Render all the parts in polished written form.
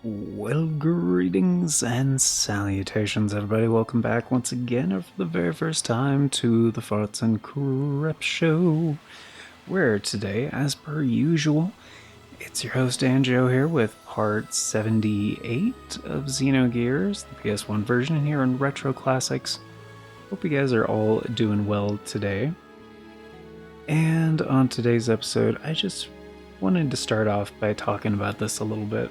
Well, greetings and salutations, everybody. Welcome back once again, or for the very first time, to the Farts and Crep Show, where today, as per usual, it's your host Anjo here with part 78 of Xenogears, the PS1 version here in Retro Classics. Hope you guys are all doing well today. And on today's episode, I just wanted to start off by talking about this a little bit.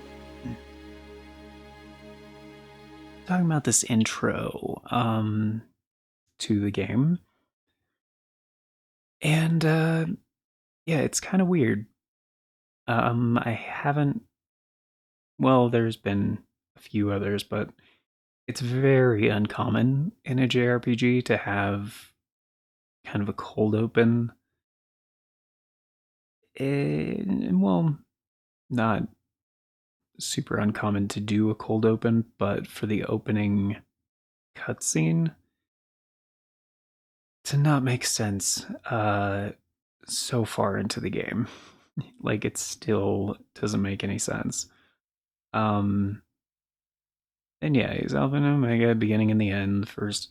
Talking about this intro to the game. And yeah, it's kind of weird. I haven't there's been a few others, but it's very uncommon in a JRPG to have kind of a cold open. Well, not super uncommon to do a cold open, but for the opening cutscene to not make sense so far into the game. Like, it still doesn't make any sense. And yeah, he's Alpha and Omega, beginning and the end, first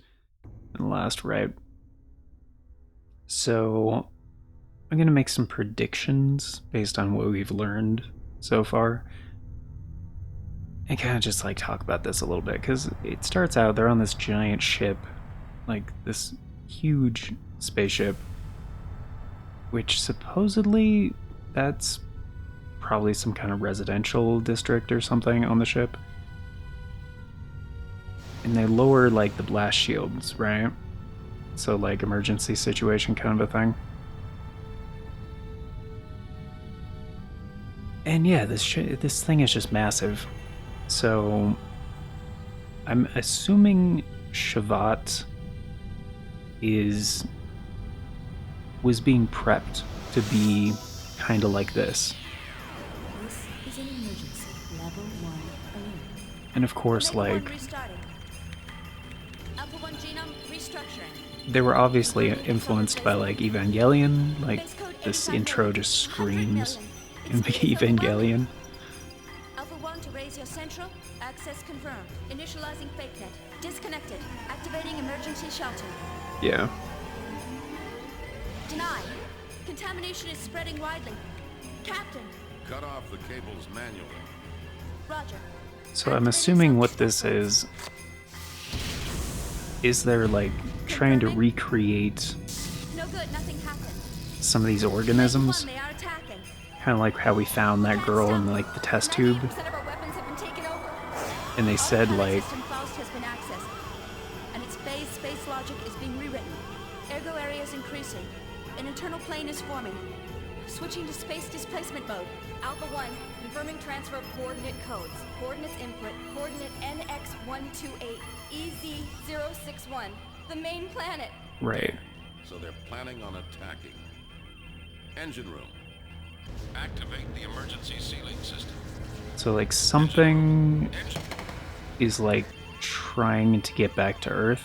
and last, right? So I'm gonna make some predictions based on what we've learned so far. And kind of just like talk about this a little bit, because it starts out, they're on this giant ship, like this huge spaceship, which supposedly that's probably some kind of residential district or something on the ship. And they lower like the blast shields, right? So like emergency situation kind of a thing. And yeah, this thing is just massive. So I'm assuming Shavat was being prepped to be kind of like this. This is an emergency. Level 1 alert. And of course, like, Alpha 1 genome restructuring. They were obviously influenced by like Evangelion. Like, this intro just screams Evangelion. Alpha 1 to raise your central. Access confirmed. Initializing fake net. Disconnected. Activating emergency shelter. Yeah. Denied. Contamination is spreading widely. Captain. Cut off the cables manually. Roger. So I'm assuming what this is they're like trying to recreate No good, nothing happened. some of these organisms. They are attacking. Kind of like how we found that girl in like the test tube. 90% of our weapons have been taken over. And they said like, System Faust has been accessed, and its phase space logic is being rewritten. Ergo area is increasing. An internal plane is forming. Switching to space displacement mode. Alpha 1, confirming transfer of coordinate codes. Coordinates input, coordinate NX128, EZ061, the main planet. right. So they're planning on attacking. Engine room. Activate the emergency sealing system. So like something is like trying to get back to Earth,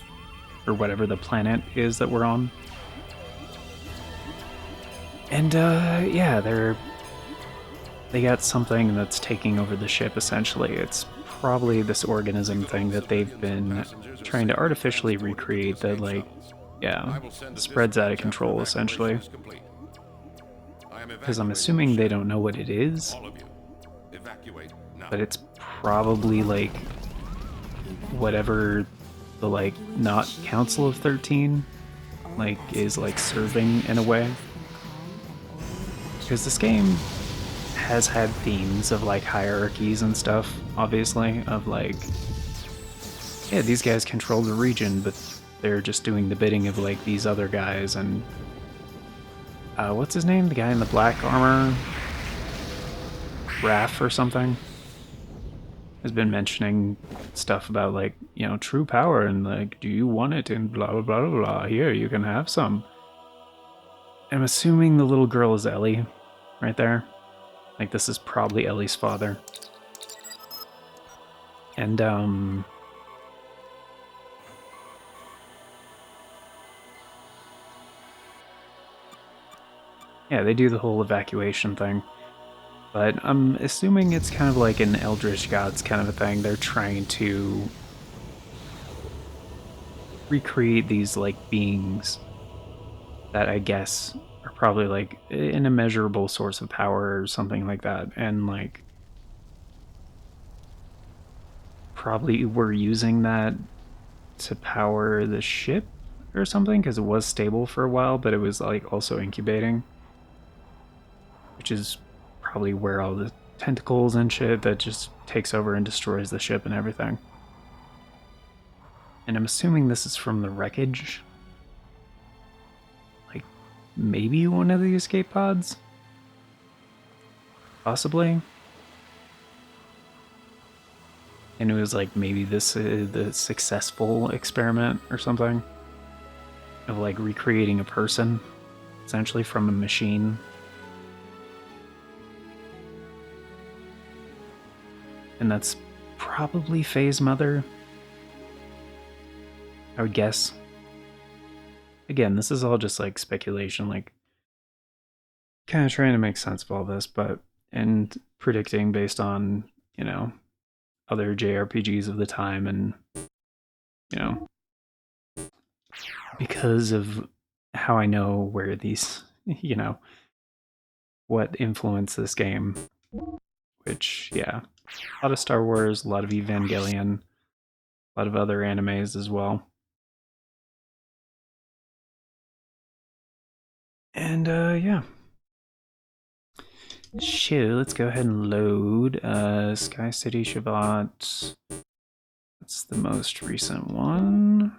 or whatever the planet is that we're on. And yeah, they got something that's taking over the ship essentially. It's probably this organism thing that they've been trying to artificially recreate that, like, yeah, spreads out of control essentially. Because I'm assuming they don't know what it is, but it's probably like whatever the like not Council of 13 like is like serving in a way. Because this game has had themes of like hierarchies and stuff, obviously, of like, yeah, these guys control the region, but they're just doing the bidding of like these other guys. And what's his name? The guy in the black armor, Raph or something, has been mentioning stuff about like, you know, true power and like, do you want it? And blah blah blah blah blah. Here, you can have some. I'm assuming the little girl is Ellie, right there. Like, this is probably Ellie's father. And yeah, they do the whole evacuation thing. But I'm assuming it's kind of like an Eldritch Gods kind of a thing. They're trying to recreate these like beings that I guess are probably like an immeasurable source of power or something like that. And like probably were using that to power the ship or something because it was stable for a while, but it was like also incubating, which is probably where all the tentacles and shit that just takes over and destroys the ship and everything. And I'm assuming this is from the wreckage. Like maybe one of the escape pods? Possibly. And it was like maybe this is the successful experiment or something of like recreating a person essentially from a machine. And that's probably Faye's mother, I would guess. Again, this is all just like speculation, like kind of trying to make sense of all this, but and predicting based on, you know, other JRPGs of the time and, you know, because of how I know where these, you know, what influenced this game. Which, yeah, a lot of Star Wars, a lot of Evangelion, a lot of other animes as well. And, yeah. Shit, let's go ahead and load Sky City Shavat. That's the most recent one.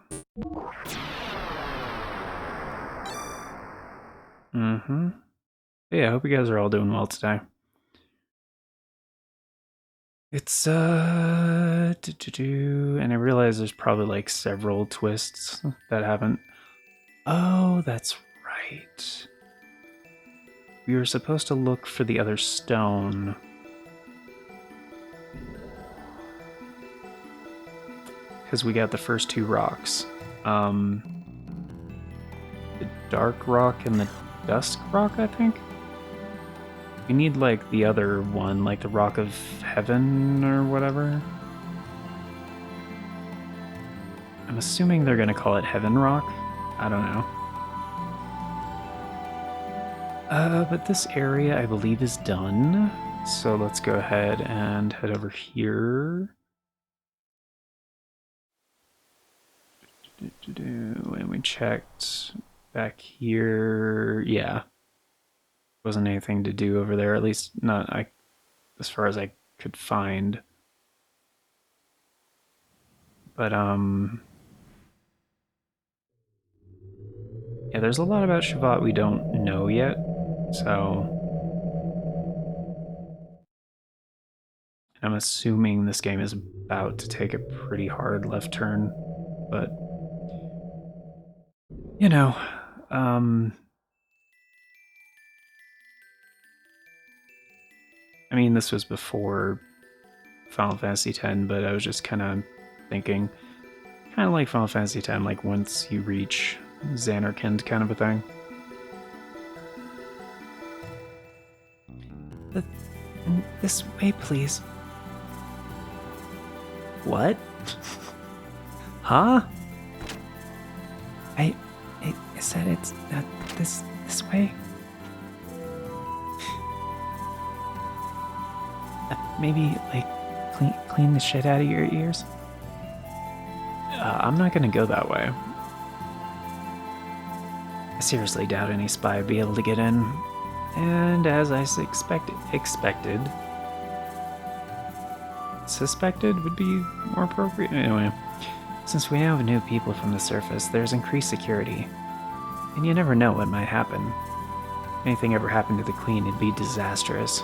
Mm-hmm. Yeah, I hope you guys are all doing well today. It's, and I realize there's probably like several twists that haven't. Oh, that's right. We were supposed to look for the other stone. Because we got the first two rocks. The dark rock and the dusk rock, I think? We need, like, the other one, like the Rock of Heaven or whatever. I'm assuming they're gonna call it Heaven Rock. I don't know. But this area, I believe, is done. So let's go ahead and head over here. And we checked back here. Yeah. Wasn't anything to do over there, at least not as far as I could find. But, yeah, there's a lot about Shavat we don't know yet, so I'm assuming this game is about to take a pretty hard left turn, but you know, I mean, this was before Final Fantasy X, but I was just kind of thinking, kind of like Final Fantasy X, like once you reach Xanarkand kind of a thing. This way, please. What? Huh? I said it's this way. Maybe like clean the shit out of your ears. I'm not gonna go that way. I seriously doubt any spy would be able to get in. And as I suspected would be more appropriate. Anyway, since we now have new people from the surface, there's increased security. And you never know what might happen. If anything ever happened to the Queen, it'd be disastrous.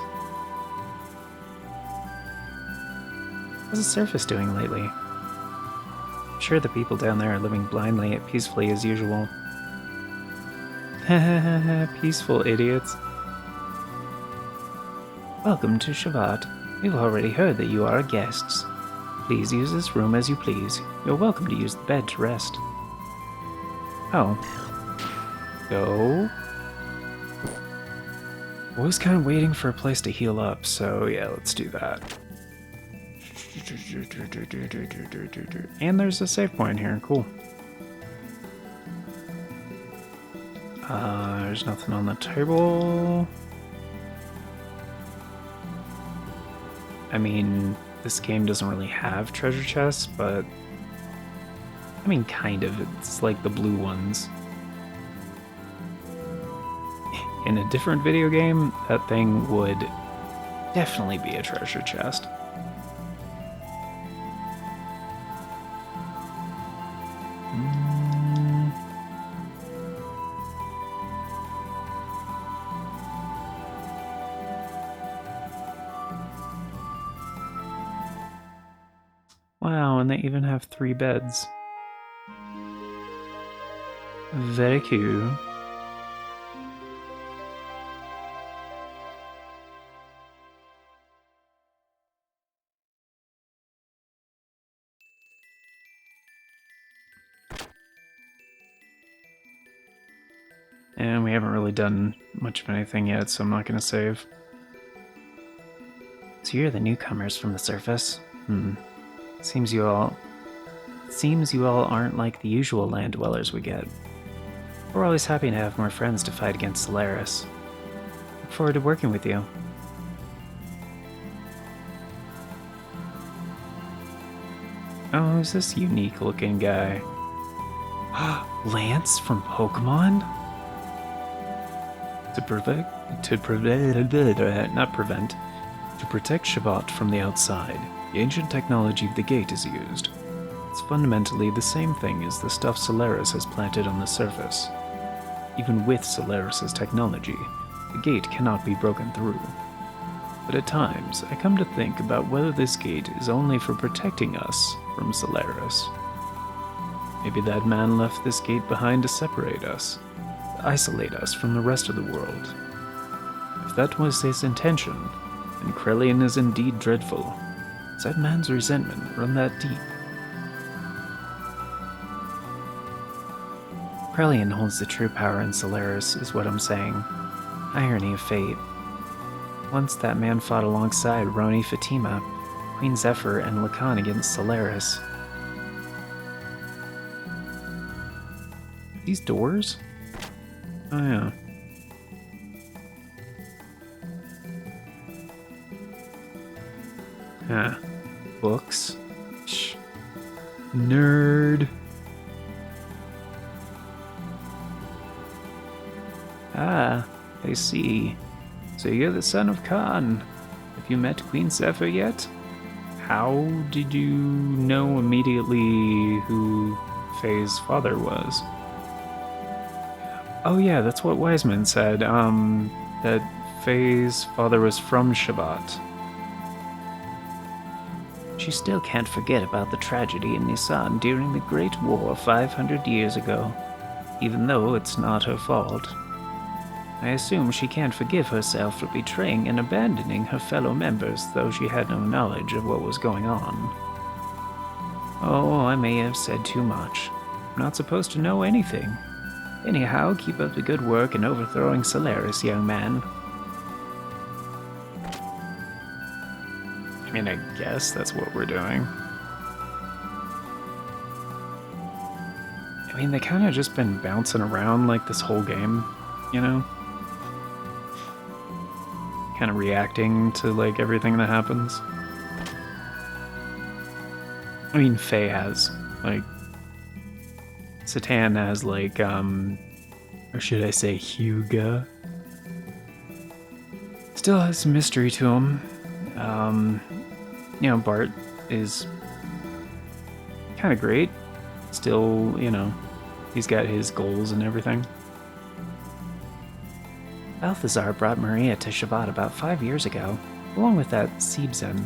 How's the surface doing lately? I'm sure the people down there are living blindly and peacefully as usual. Peaceful idiots. Welcome to Shavat. We've already heard that you are our guests. Please use this room as you please. You're welcome to use the bed to rest. Oh. Go. I was kind of waiting for a place to heal up, so yeah, let's do that. And there's a save point here, cool. There's nothing on the table. I mean, this game doesn't really have treasure chests, but I mean, kind of. It's like the blue ones. In a different video game, that thing would definitely be a treasure chest. Wow, and they even have 3 beds. Very cool. And we haven't really done much of anything yet, so I'm not going to save. So you're the newcomers from the surface? Seems you all aren't like the usual land dwellers we get. We're always happy to have more friends to fight against Solaris. Look forward to working with you. Oh, who's this unique looking guy? Lance from Pokemon? To protect Shabbat from the outside, the ancient technology of the gate is used. It's fundamentally the same thing as the stuff Solaris has planted on the surface. Even with Solaris's technology, the gate cannot be broken through. But at times, I come to think about whether this gate is only for protecting us from Solaris. Maybe that man left this gate behind to separate us, to isolate us from the rest of the world. If that was his intention, then Krelian is indeed dreadful. Does that man's resentment run that deep? Krelian holds the true power in Solaris, is what I'm saying. Irony of fate. Once that man fought alongside Roni Fatima, Queen Zephyr, and Lacan against Solaris. These doors? Oh yeah. Ah. Books? Shh. Nerd. Ah, I see. So you're the son of Khan. Have you met Queen Zephyr yet? How did you know immediately who Faye's father was? Oh yeah, that's what Wiseman said, that Faye's father was from Shabbat. She still can't forget about the tragedy in Nisan during the Great War 500 years ago, even though it's not her fault. I assume she can't forgive herself for betraying and abandoning her fellow members, though she had no knowledge of what was going on. Oh, I may have said too much. I'm not supposed to know anything. Anyhow, keep up the good work in overthrowing Solaris, young man. I mean, I guess that's what we're doing. I mean, they kind of just been bouncing around like this whole game, you know? Kind of reacting to like everything that happens. I mean, Faye has, like, Satan has, like, or should I say Huga? Still has some mystery to him. You know, Bart is kind of great. Still, you know, he's got his goals and everything. Balthazar brought Maria to Shabbat about 5 years ago, along with that Siebzen.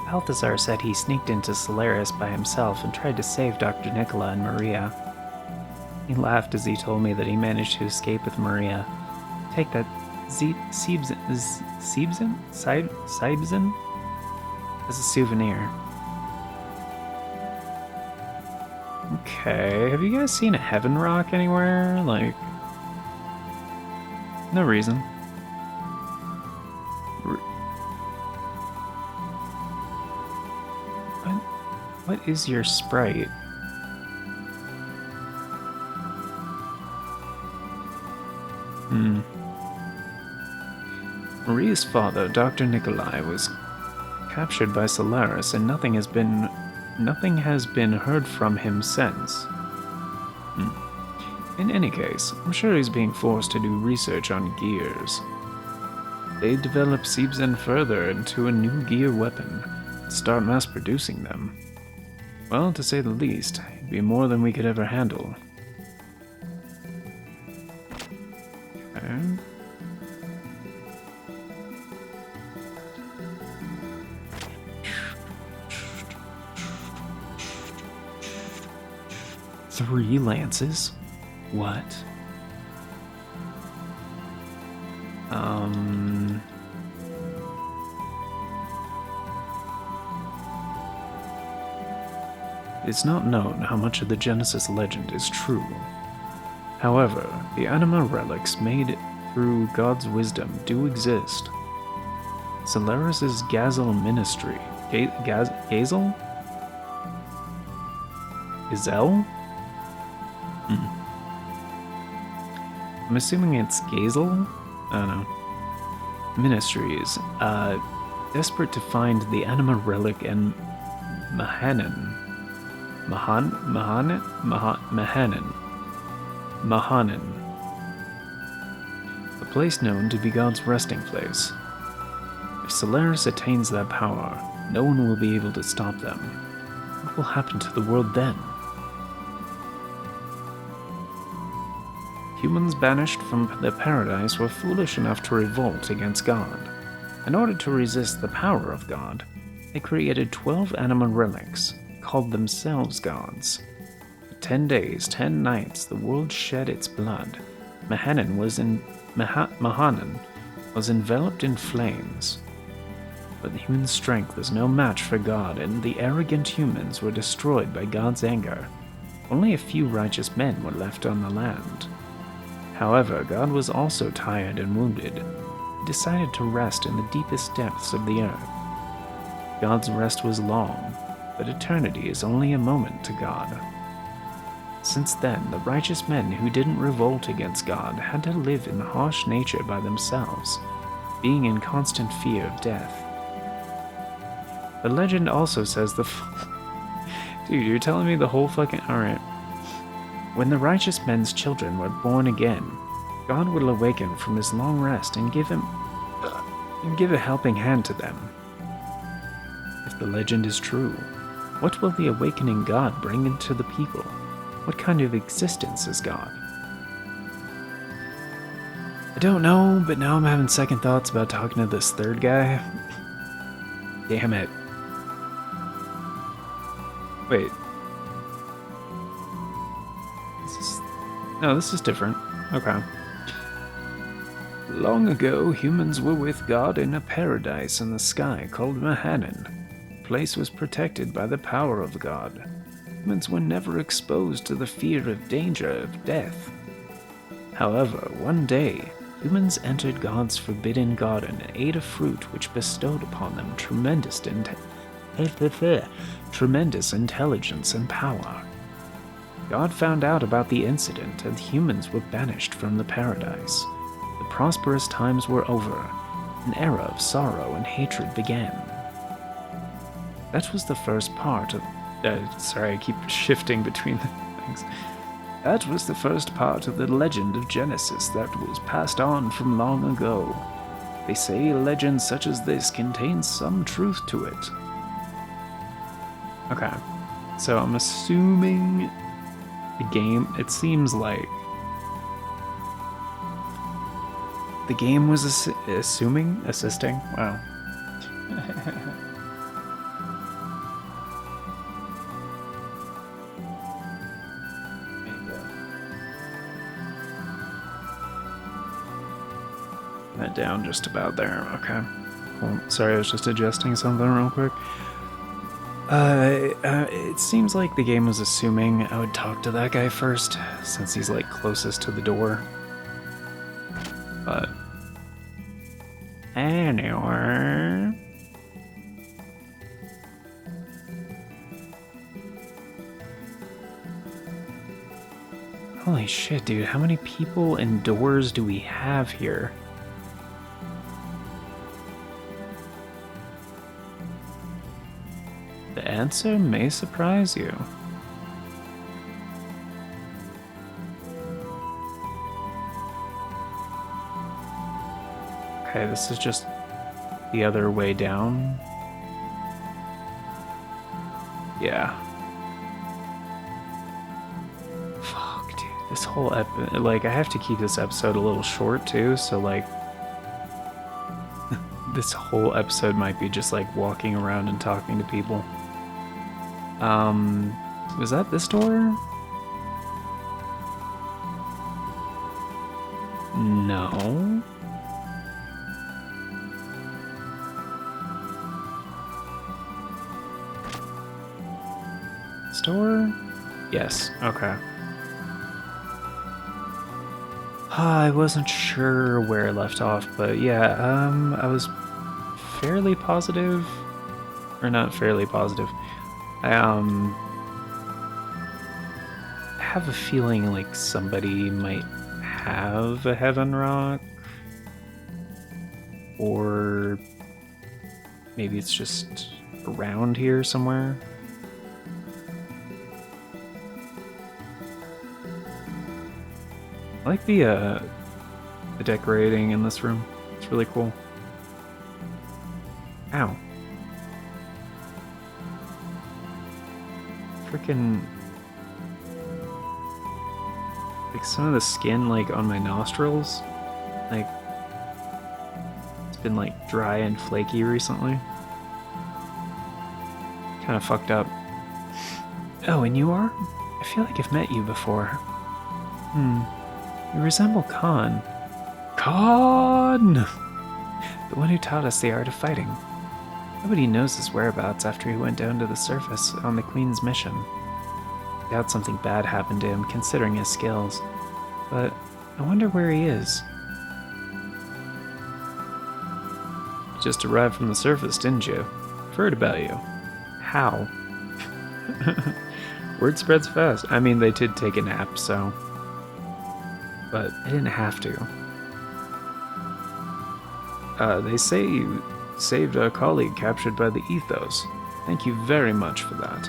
Balthazar said he sneaked into Solaris by himself and tried to save Dr. Nicola and Maria. He laughed as he told me that he managed to escape with Maria. Take that Siebzen as a souvenir. Okay, have you guys seen a Heaven Rock anywhere? Like, No reason. What is your sprite? Maria's father, Dr. Nikolai, was captured by Solaris, and nothing has been heard from him since. In any case, I'm sure he's being forced to do research on gears. They develop Seebzen further into a new gear weapon, start mass producing them. Well, to say the least, it'd be more than we could ever handle. Okay. Three lances? What? It's not known how much of the Genesis legend is true. However, the anima relics made through God's wisdom do exist. Solaris' Gazel ministry. Gazel? Gazel? I'm assuming it's Gazel? I don't know. Ministries, desperate to find the anima relic and Mahanan. A place known to be God's resting place. If Solaris attains that power, no one will be able to stop them. What will happen to the world then? Humans banished from their paradise were foolish enough to revolt against God. In order to resist the power of God, they created 12 anima relics, called themselves gods. For 10 days, 10 nights, the world shed its blood. Mahanan was enveloped in flames. But human strength was no match for God, and the arrogant humans were destroyed by God's anger. Only a few righteous men were left on the land. However, God was also tired and wounded. He decided to rest in the deepest depths of the earth. God's rest was long, but eternity is only a moment to God. Since then, the righteous men who didn't revolt against God had to live in harsh nature by themselves, being in constant fear of death. The legend also says Dude, you're telling me the whole fucking... Alright. When the righteous men's children were born again, God will awaken from his long rest and give a helping hand to them. If the legend is true, what will the awakening God bring into the people? What kind of existence is God? I don't know, but now I'm having second thoughts about talking to this third guy. Damn it. Wait. No, this is different. Okay. Long ago, humans were with God in a paradise in the sky called Mahanan. The place was protected by the power of God. Humans were never exposed to the fear of danger of death. However, one day, humans entered God's forbidden garden and ate a fruit which bestowed upon them tremendous intelligence and power. God found out about the incident, and humans were banished from the paradise. The prosperous times were over. An era of sorrow and hatred began. That was the first part of... sorry, I keep shifting between the things. That was the first part of the legend of Genesis that was passed on from long ago. They say a legend such as this contains some truth to it. Okay, so I'm assuming... the game, it seems like the game was assisting. Wow. That down just about there. Okay. Well, sorry, I was just adjusting something real quick. It seems like the game was assuming I would talk to that guy first, since he's like closest to the door. But anyway. Holy shit, dude. How many people and doors do we have here? The answer may surprise you. Okay, this is just the other way down. Yeah. Fuck, dude. This whole like, I have to keep this episode a little short, too, so, like, this whole episode might be just, like, walking around and talking to people. Was that this door? No. Store? Yes, okay. I wasn't sure where I left off, but yeah, I was fairly positive, or not fairly positive. I have a feeling like somebody might have a Heaven Rock, or maybe it's just around here somewhere. I like the decorating in this room. It's really cool. Ow. Freaking, like, some of the skin, like, on my nostrils, like, it's been, like, dry and flaky recently. Kind of fucked up. Oh, and you are? I feel like I've met you before. You resemble Khan. Khan! The one who taught us the art of fighting. Nobody knows his whereabouts after he went down to the surface on the Queen's mission. I doubt something bad happened to him, considering his skills. But I wonder where he is. You just arrived from the surface, didn't you? I've heard about you. How? Word spreads fast. I mean, they did take a nap, so... but they didn't have to. They say you saved a colleague captured by the Ethos. Thank you very much for that.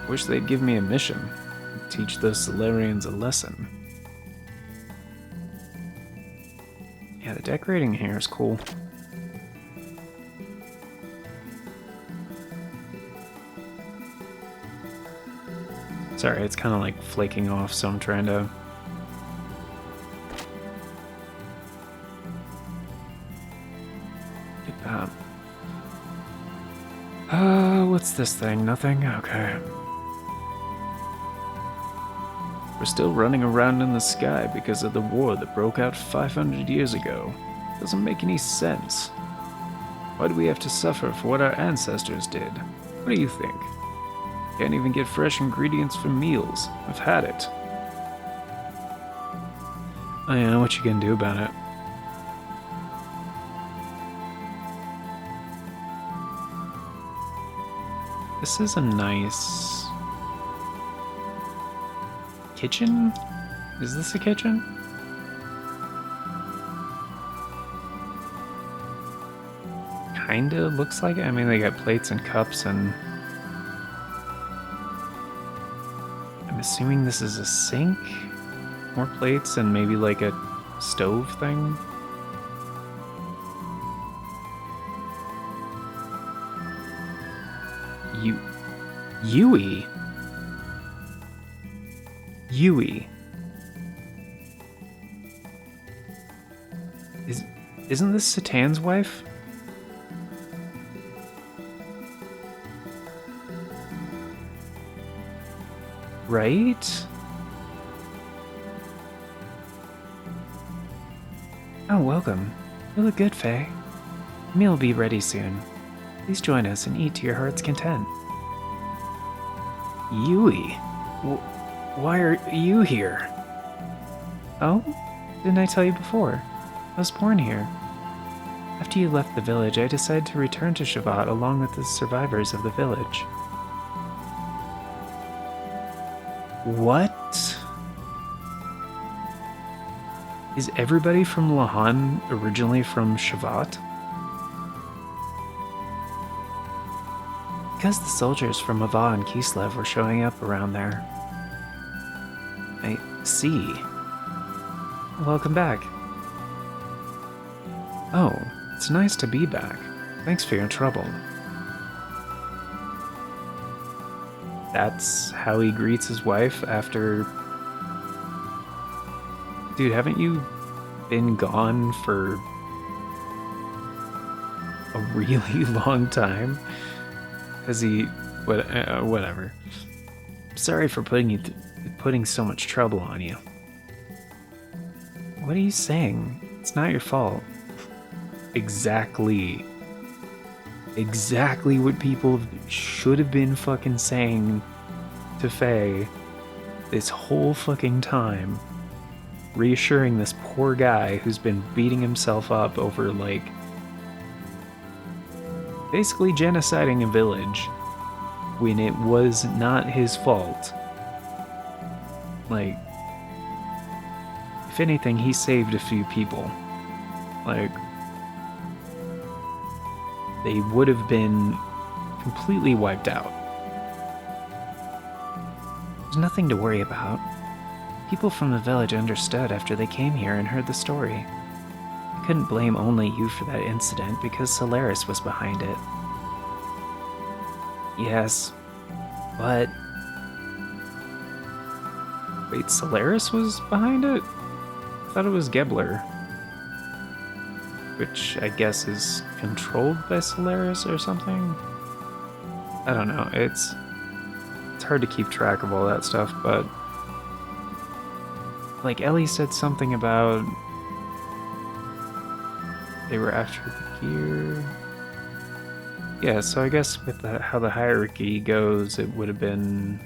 Wish they'd give me a mission. Teach those Solarians a lesson. Yeah, the decorating here is cool. Sorry, it's kind of like flaking off, so I'm trying to... get that. What's this thing? Nothing? Okay. We're still running around in the sky because of the war that broke out 500 years ago. Doesn't make any sense. Why do we have to suffer for what our ancestors did? What do you think? Can't even get fresh ingredients for meals. I've had it. Oh yeah, what you gonna do about it? This is a nice... kitchen? Is this a kitchen? Kinda looks like it. I mean, they got plates and cups and... I'm assuming this is a sink? More plates and maybe like a stove thing? Yui? Yui. Isn't this Satan's wife? Right? Oh, welcome. You look good, Faye. The meal will be ready soon. Please join us and eat to your heart's content. Yui? Why are you here? Oh? Didn't I tell you before? I was born here. After you left the village, I decided to return to Shavat along with the survivors of the village. What? Is everybody from Lahan originally from Shavat? Because the soldiers from Ava and Kislev were showing up around there. I see. Welcome back. Oh, it's nice to be back. Thanks for your trouble. That's how he greets his wife after... Dude, haven't you been gone for a really long time? Because he... whatever. Sorry for putting so much trouble on you. What are you saying? It's not your fault. Exactly what people should have been fucking saying to Faye this whole fucking time. Reassuring this poor guy who's been beating himself up over, like, basically genociding a village when it was not his fault. Like, if anything, he saved a few people. Like, they would have been completely wiped out. There's nothing to worry about. People from the village understood after they came here and heard the story. I couldn't blame only you for that incident because Solaris was behind it. Yes, but... Wait, Solaris was behind it? I thought it was Gebler. Which I guess is controlled by Solaris or something? I don't know, it's hard to keep track of all that stuff, but... Like, Ellie said something about... They were after the gear... Yeah, so I guess with how the hierarchy goes, it would have been...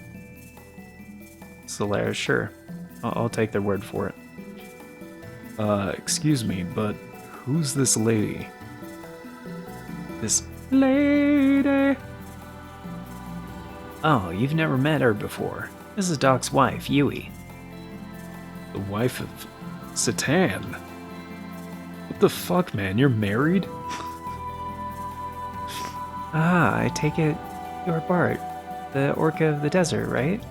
Solaris, sure. I'll take their word for it. Excuse me, but who's this lady? This lady? Oh, you've never met her before. This is Doc's wife, Yui. The wife of Satan? What the fuck, man? You're married? Ah, I take it you're Bart, the Orca of the Desert, right?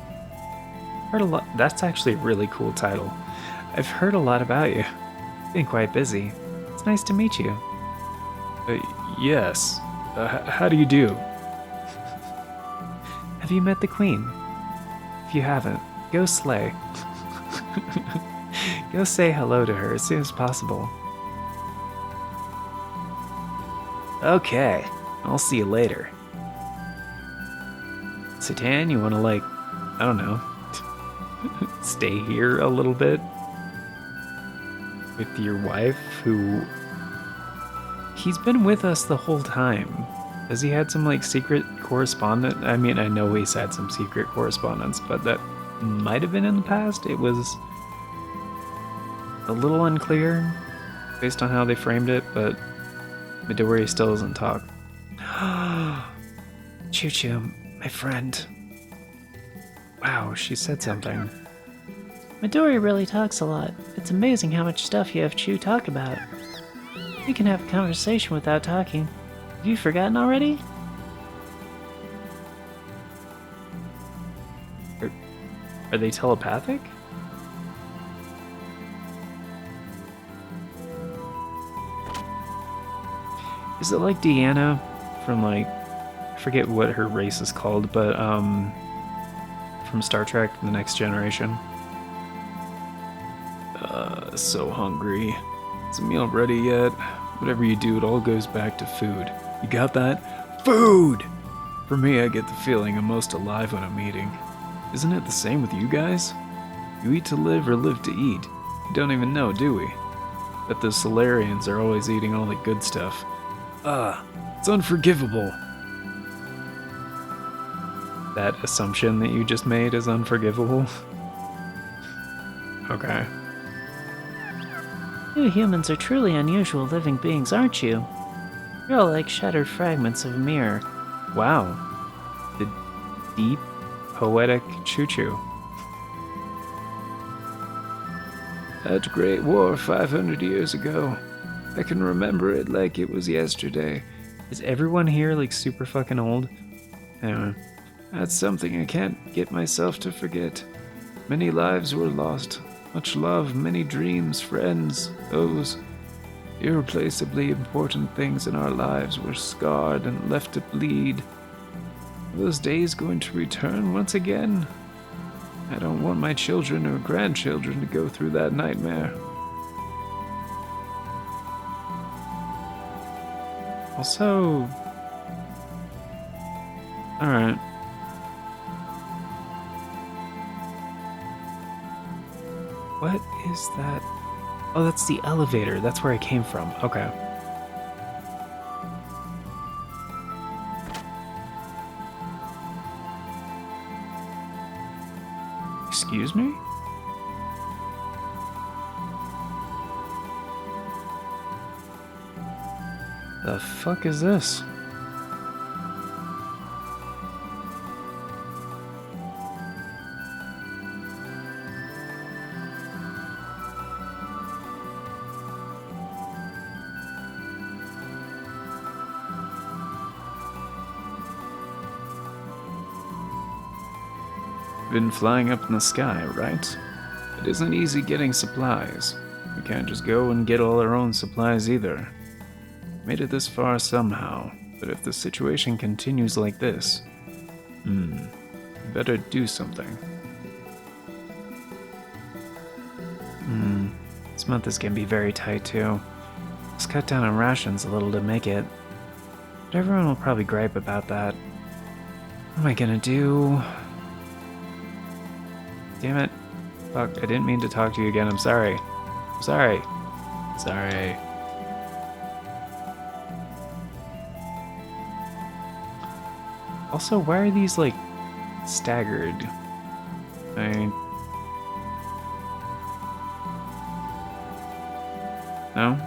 Heard a lot. That's actually a really cool title. I've heard a lot about you. Been quite busy. It's nice to meet you. Yes. How do you do? Have you met the Queen? If you haven't, go slay. Go say hello to her as soon as possible. Okay, I'll see you later. Satan, you wanna, like, I don't know, stay here a little bit with your wife, who he's been with us the whole time. Has he had some, like, secret correspondence? I mean, I know he's had some secret correspondence, but that might have been in the past. It was a little unclear based on how they framed it, but Midori still doesn't talk. Choo-choo, my friend. Wow, she said something. Midori really talks a lot. It's amazing how much stuff you have Chu talk about. We can have a conversation without talking. Have you forgotten already? Are they telepathic? Is it like Deanna from, like, I forget what her race is called, but from Star Trek The Next Generation? So hungry. Is the meal ready yet? Whatever you do, it all goes back to food. You got that? Food! For me, I get the feeling I'm most alive when I'm eating. Isn't it the same with you guys? You eat to live or live to eat. You don't even know, do we? But the Solarians are always eating all the good stuff. It's unforgivable. That assumption that you just made is unforgivable? Okay. You humans are truly unusual living beings, aren't you? You're all like shattered fragments of a mirror. Wow. The deep, poetic choo-choo. That great war 500 years ago. I can remember it like it was yesterday. Is everyone here like super fucking old? Anyway, that's something I can't get myself to forget. Many lives were lost. Much love, many dreams, friends, those irreplaceably important things in our lives were scarred and left to bleed. Are those days going to return once again? I don't want my children or grandchildren to go through that nightmare. Also... Alright. What is that? Oh, that's the elevator. That's where I came from. Okay. Excuse me? The fuck is this? Been flying up in the sky, right? It isn't easy getting supplies. We can't just go and get all our own supplies either. Made it this far somehow, but if the situation continues like this, better do something. This month is gonna be very tight too. Just cut down on rations a little to make it. But everyone will probably gripe about that. What am I gonna do? Damn it. Fuck, I didn't mean to talk to you again. I'm sorry. I'm sorry. Sorry. Also, why are these, like, staggered? No?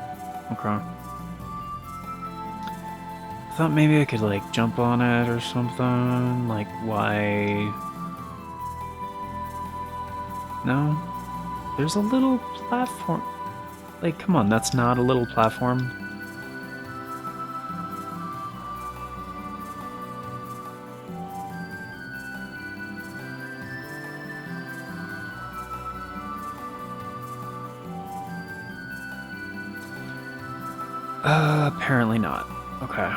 Okay. I thought maybe I could, like, jump on it or something. Like, why... No? There's a little platform. Like, come on, that's not a little platform. Apparently not. Okay.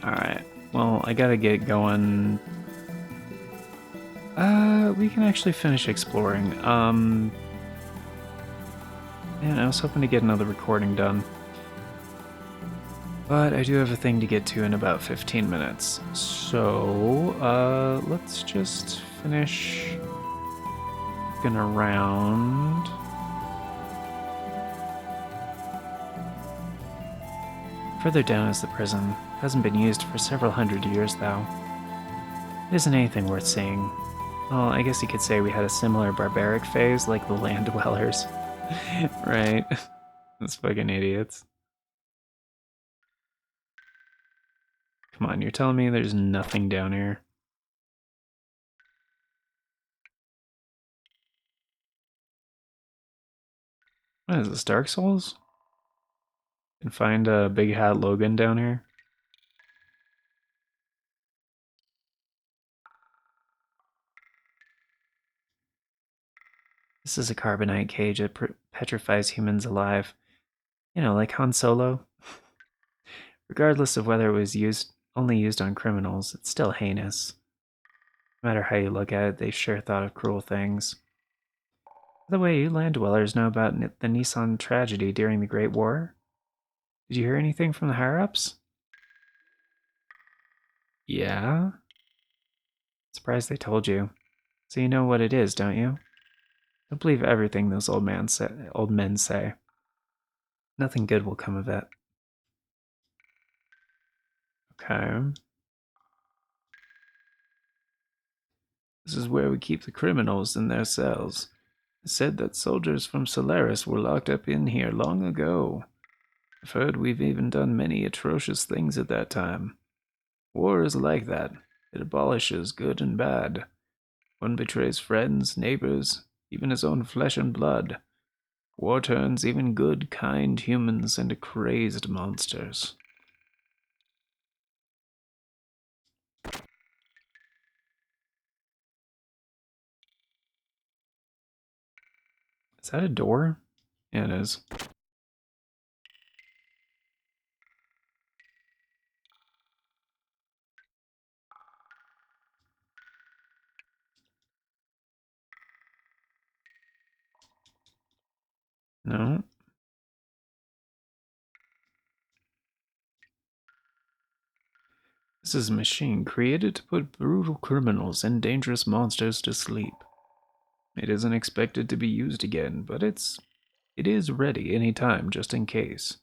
Alright. Well, I gotta get going. We can actually finish exploring. Man, I was hoping to get another recording done. But I do have a thing to get to in about 15 minutes. So, let's just finish looking around. Further down is the prison. Hasn't been used for several hundred years, though. It isn't anything worth seeing. Well, I guess you could say we had a similar barbaric phase like the land dwellers. Right? Those fucking idiots. Come on, you're telling me there's nothing down here? What is this, Dark Souls? You can find a Big Hat Logan down here. This is a carbonite cage that petrifies humans alive. You know, like Han Solo. Regardless of whether it was only used on criminals, it's still heinous. No matter how you look at it, they sure thought of cruel things. By the way, you land dwellers know about the Nissan tragedy during the Great War? Did you hear anything from the higher-ups? Yeah? Surprised they told you. So you know what it is, don't you? Don't believe everything those old men say. Nothing good will come of it. Okay. This is where we keep the criminals in their cells. It said that soldiers from Solaris were locked up in here long ago. I've heard we've even done many atrocious things at that time. War is like that. It abolishes good and bad. One betrays friends, neighbors, even his own flesh and blood. War turns even good, kind humans into crazed monsters. Is that a door? Yeah, it is. No. This is a machine created to put brutal criminals and dangerous monsters to sleep. It isn't expected to be used again, but it is ready any time just in case.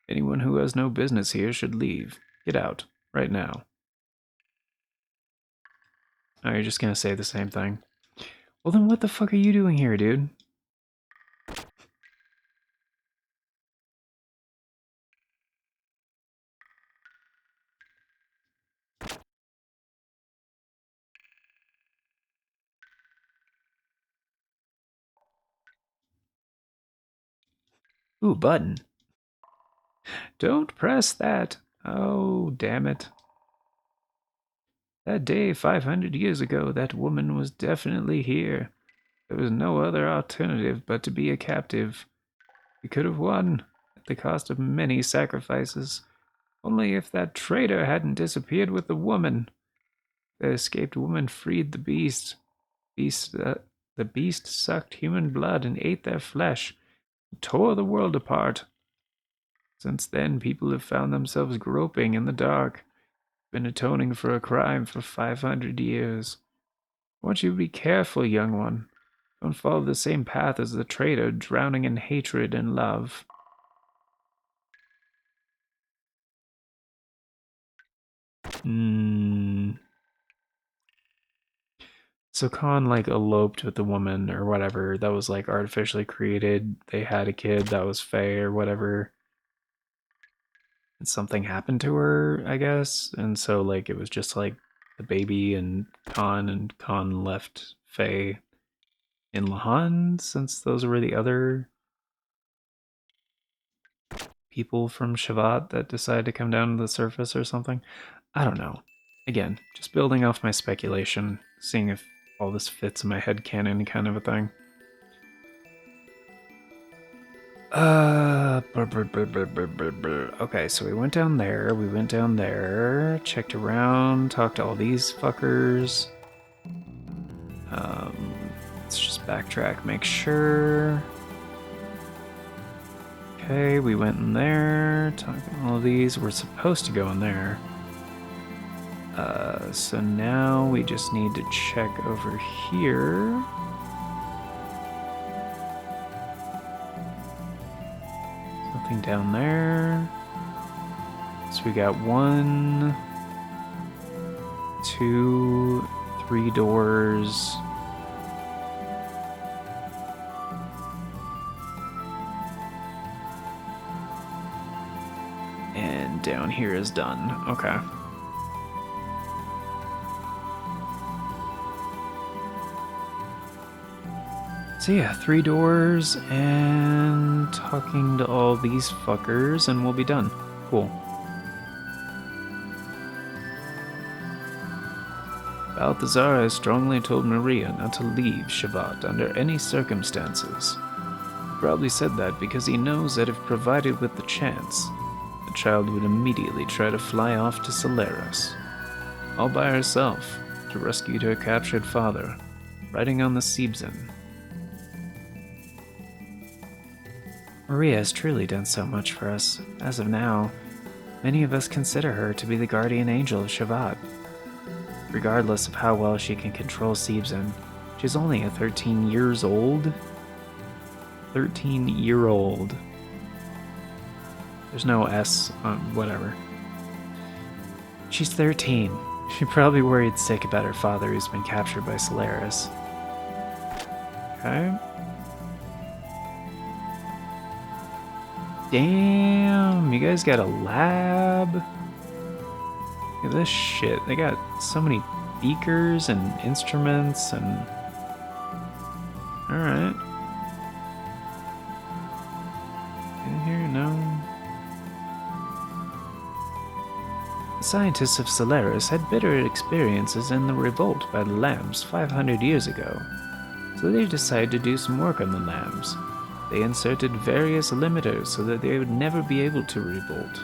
Anyone who has no business here should leave. Get out, right now. Oh, you're just gonna say the same thing. Well then what the fuck are you doing here, dude? Ooh, button. Don't press that. Oh, damn it. That day 500 years ago, that woman was definitely here. There was no other alternative but to be a captive. We could have won, at the cost of many sacrifices. Only if that traitor hadn't disappeared with the woman. The escaped woman freed the beast. The beast sucked human blood and ate their flesh, and tore the world apart. Since then, people have found themselves groping in the dark, been atoning for a crime for 500 years. I want you to be careful, young one. Don't follow the same path as the traitor, drowning in hatred and love. So Khan, like, eloped with the woman or whatever that was, like, artificially created. They had a kid that was Faye or whatever. And something happened to her, I guess. And so, like, it was just, like, the baby and Khan left Faye in Lahan, since those were the other people from Shavat that decided to come down to the surface or something. I don't know. Again, just building off my speculation, seeing if all this fits in my head canon kind of a thing. Okay, so we went down there, checked around, talked to all these fuckers. Let's just backtrack, make sure. Okay, we went in there, talked to all of these. We're supposed to go in there. So now we just need to check over here. Nothing down there. So we got 1, 2, 3 doors. And down here is done. Okay. So yeah, 3 doors and talking to all these fuckers and we'll be done. Cool. Balthazar has strongly told Maria not to leave Shavat under any circumstances. He probably said that because he knows that if provided with the chance, the child would immediately try to fly off to Solaris, all by herself, to rescue her captured father, riding on the Seebsen. Maria has truly done so much for us. As of now, many of us consider her to be the guardian angel of Shavat. Regardless of how well she can control Seebsen, she's only a 13 years old. 13-year-old. There's no S on whatever. She's 13. She probably worried sick about her father who's been captured by Solaris. Okay. Damn, you guys got a lab? Look at this shit. They got so many beakers and instruments and... Alright. In here? No. The scientists of Solaris had bitter experiences in the revolt by the lambs 500 years ago, so they decided to do some work on the lambs. They inserted various limiters so that they would never be able to revolt.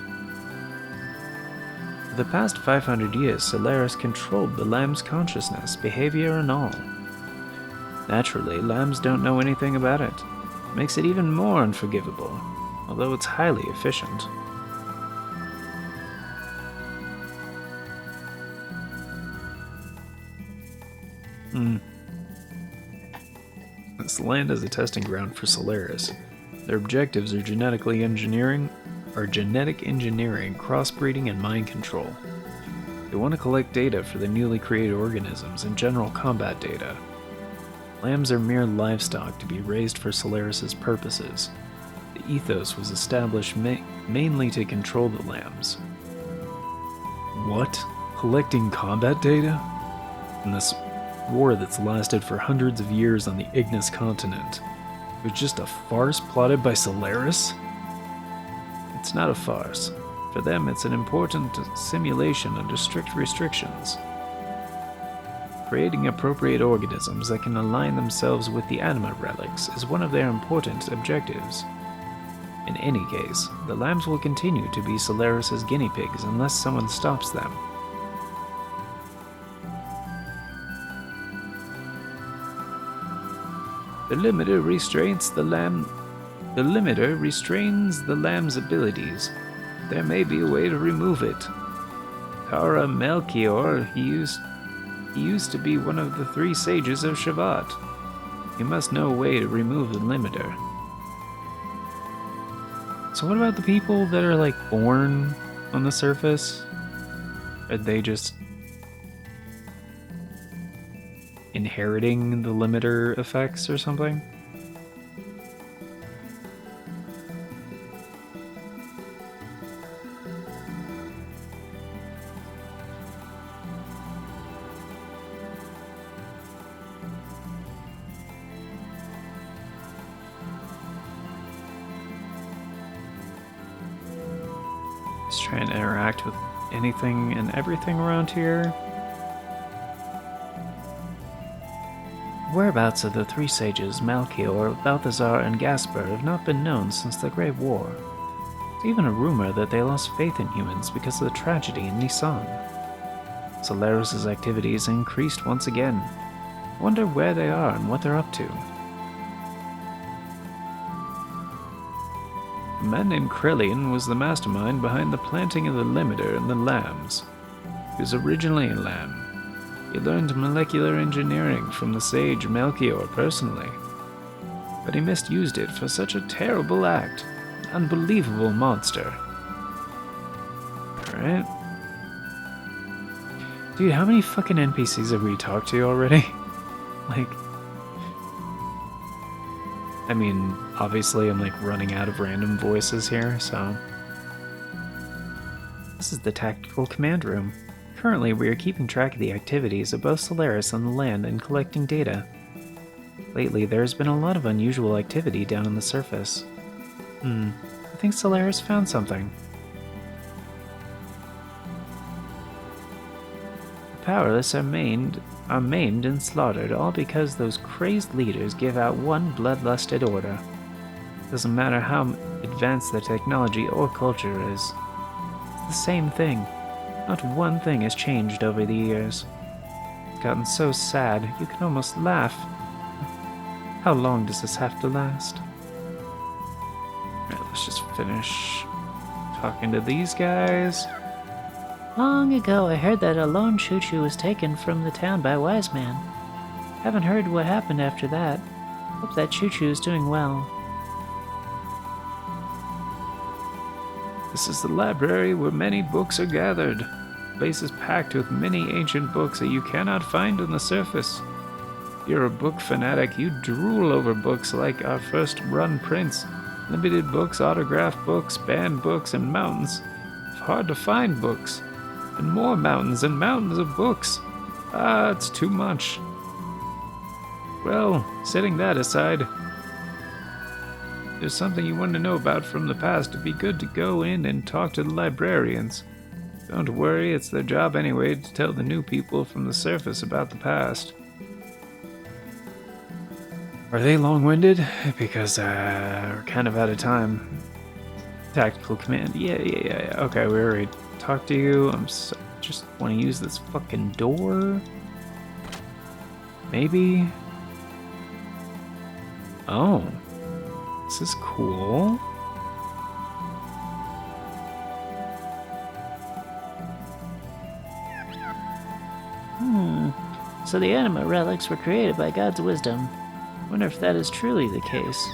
For the past 500 years, Solaris controlled the lamb's consciousness, behavior, and all. Naturally, lambs don't know anything about it. It makes it even more unforgivable, although it's highly efficient. This land is a testing ground for Solaris. Their objectives are genetic engineering, crossbreeding, and mind control. They want to collect data for the newly created organisms and general combat data. Lambs are mere livestock to be raised for Solaris's purposes. The ethos was established mainly to control the lambs. What? Collecting combat data? In this war that's lasted for hundreds of years on the Ignis continent. It was just a farce plotted by Solaris? It's not a farce. For them, it's an important simulation under strict restrictions. Creating appropriate organisms that can align themselves with the anima relics is one of their important objectives. In any case, the lambs will continue to be Solaris's guinea pigs unless someone stops them. The limiter restrains the lamb's abilities. There may be a way to remove it. Kara Melchior, he used to be one of the 3 sages of Shavat. You must know a way to remove the limiter. So what about the people that are like born on the surface? Are they just inheriting the limiter effects or something? Just trying to interact with anything and everything around here. Whereabouts of the 3 sages, Melchior, Balthazar, and Gaspar, have not been known since the Great War. There's even a rumor that they lost faith in humans because of the tragedy in Nisan. Solaris' activities increased once again. I wonder where they are and what they're up to. A man named Krelian was the mastermind behind the planting of the limiter in the lambs. He was originally a lamb. He learned molecular engineering from the sage Melchior personally, but he misused it for such a terrible act. An unbelievable monster. Alright. Dude, how many fucking NPCs have we talked to already? Like... I mean, obviously I'm like running out of random voices here, so... This is the Tactical Command Room. Currently, we are keeping track of the activities of both Solaris and the land and collecting data. Lately, there has been a lot of unusual activity down on the surface. I think Solaris found something. The powerless are maimed and slaughtered, all because those crazed leaders give out one bloodlusted order. Doesn't matter how advanced the technology or culture is. It's the same thing. Not one thing has changed over the years. It's gotten so sad, you can almost laugh. How long does this have to last? Alright, let's just finish talking to these guys. Long ago, I heard that a lone choo-choo was taken from the town by a wise man. Haven't heard what happened after that. Hope that choo-choo is doing well. This is the library where many books are gathered. The place is packed with many ancient books that you cannot find on the surface. If you're a book fanatic, you drool over books like our first run prints, limited books, autographed books, banned books, and mountains of hard to find books, and more mountains and mountains of books. It's too much. Well, setting that aside, if there's something you want to know about from the past, it'd be good to go in and talk to the librarians. Don't worry, it's their job anyway to tell the new people from the surface about the past. Are they long-winded? Because we're kind of out of time. Tactical command. Yeah. Okay, we already talked to you. Just want to use this fucking door. Maybe. Oh, this is cool. So the anima relics were created by God's wisdom. Wonder if that is truly the case.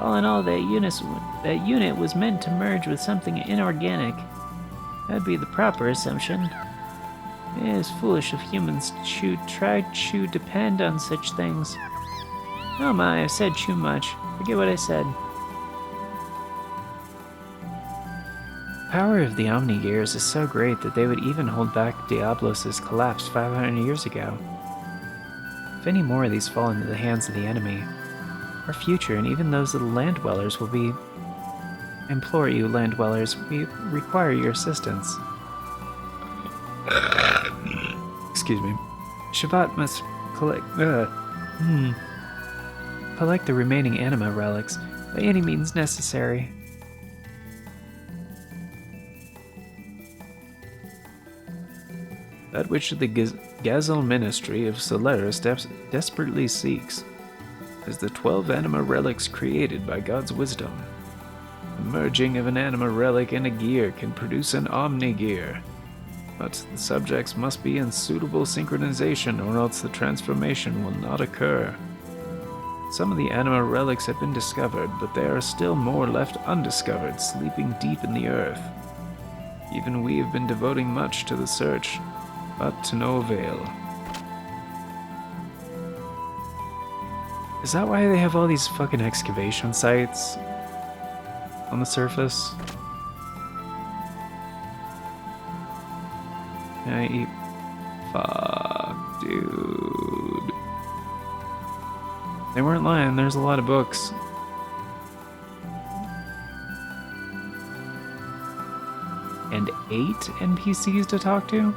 All in all, that unit was meant to merge with something inorganic. That'd be the proper assumption. It is foolish of humans to try to depend on such things. Oh my, I've said too much. Forget what I said. The power of the Omnigears is so great that they would even hold back Diablos' collapse 500 years ago. If any more of these fall into the hands of the enemy, our future and even those of the land dwellers will be... I implore you, land dwellers, we require your assistance. Excuse me. Shabbat must collect the remaining anima relics by any means necessary. That which the Gazelle Ministry of Solaris desperately seeks is the 12 anima relics created by God's wisdom. The merging of an anima relic and a gear can produce an omni-gear, but the subjects must be in suitable synchronization or else the transformation will not occur. Some of the anima relics have been discovered, but there are still more left undiscovered, sleeping deep in the earth. Even we have been devoting much to the search, but to no avail. Is that why they have all these fucking excavation sites on the surface? Fuck, dude. They weren't lying, there's a lot of books. And 8 NPCs to talk to?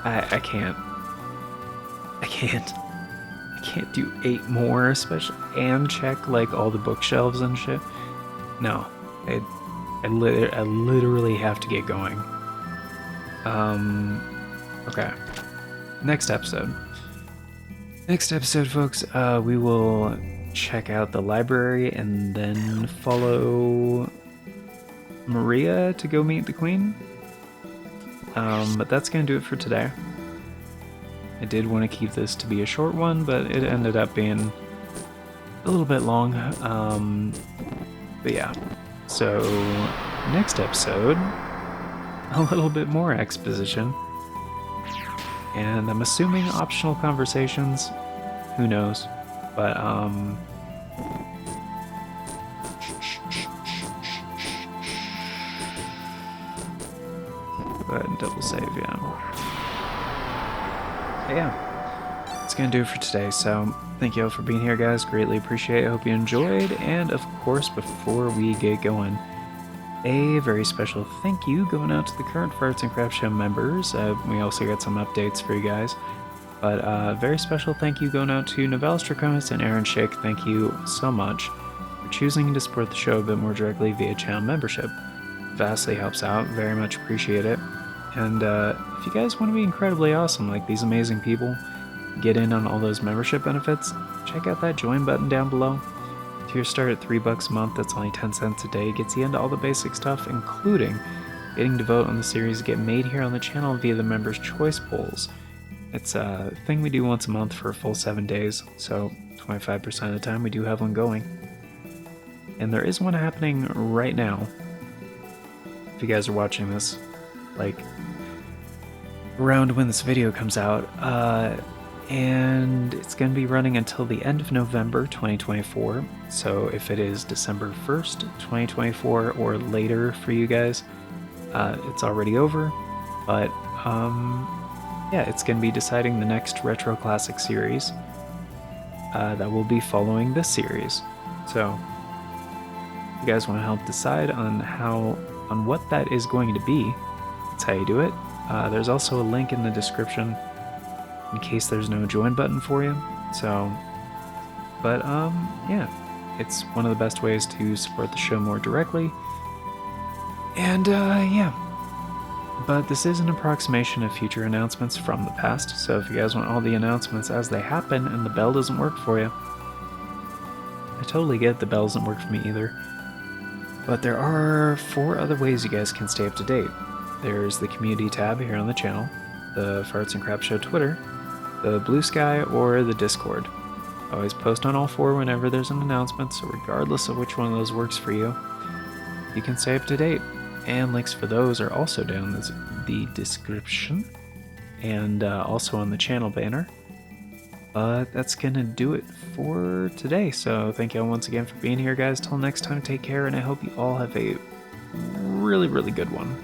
I can't do 8 more, especially, and check like all the bookshelves and shit. No, I literally have to get going. Okay. Next episode, folks, we will check out the library and then follow Maria to go meet the Queen. But that's going to do it for today. I did want to keep this to be a short one, but it ended up being a little bit long. But yeah. So, next episode, a little bit more exposition. And I'm assuming optional conversations. Who knows? But, go ahead and double save, yeah. But yeah, it's gonna do it for today, so thank you all for being here, guys. Greatly appreciate it. Hope you enjoyed. And of course, before we get going, a very special thank you going out to the current Farts and Crap Show members. We also got some updates for you guys. But very special thank you going out to Novelis Draconis and Aaron Schick. Thank you so much for choosing to support the show a bit more directly via channel membership. Vastly helps out. Very much appreciate it. And if you guys want to be incredibly awesome like these amazing people, get in on all those membership benefits, check out that join button down below. Tiers start at $3 a month, that's only 10 cents a day, gets you into all the basic stuff, including getting to vote on the series that get made here on the channel via the Members' Choice Polls. It's a thing we do once a month for a full 7 days, so 25% of the time we do have one going. And there is one happening right now. If you guys are watching this, like, around when this video comes out, and it's going to be running until the end of November 2024. So if it is December 1st, 2024, or later for you guys, it's already over. But yeah, it's going to be deciding the next Retro Classic series that will be following this series. So if you guys want to help decide on what that is going to be, that's how you do it. There's also a link in the description in case there's no join button for you. So, but yeah, it's one of the best ways to support the show more directly. And yeah, but this is an approximation of future announcements from the past. So if you guys want all the announcements as they happen and the bell doesn't work for you, I totally get the bell doesn't work for me either. But there are 4 other ways you guys can stay up to date. There's the community tab here on the channel, the Farts and Crap Show Twitter, the Bluesky, or the Discord. I always post on all 4 whenever there's an announcement, so regardless of which one of those works for you, you can stay up to date. And links for those are also down in the description, and also on the channel banner. But that's gonna do it for today, so thank you all once again for being here, guys. Till next time, take care, and I hope you all have a really, really good one.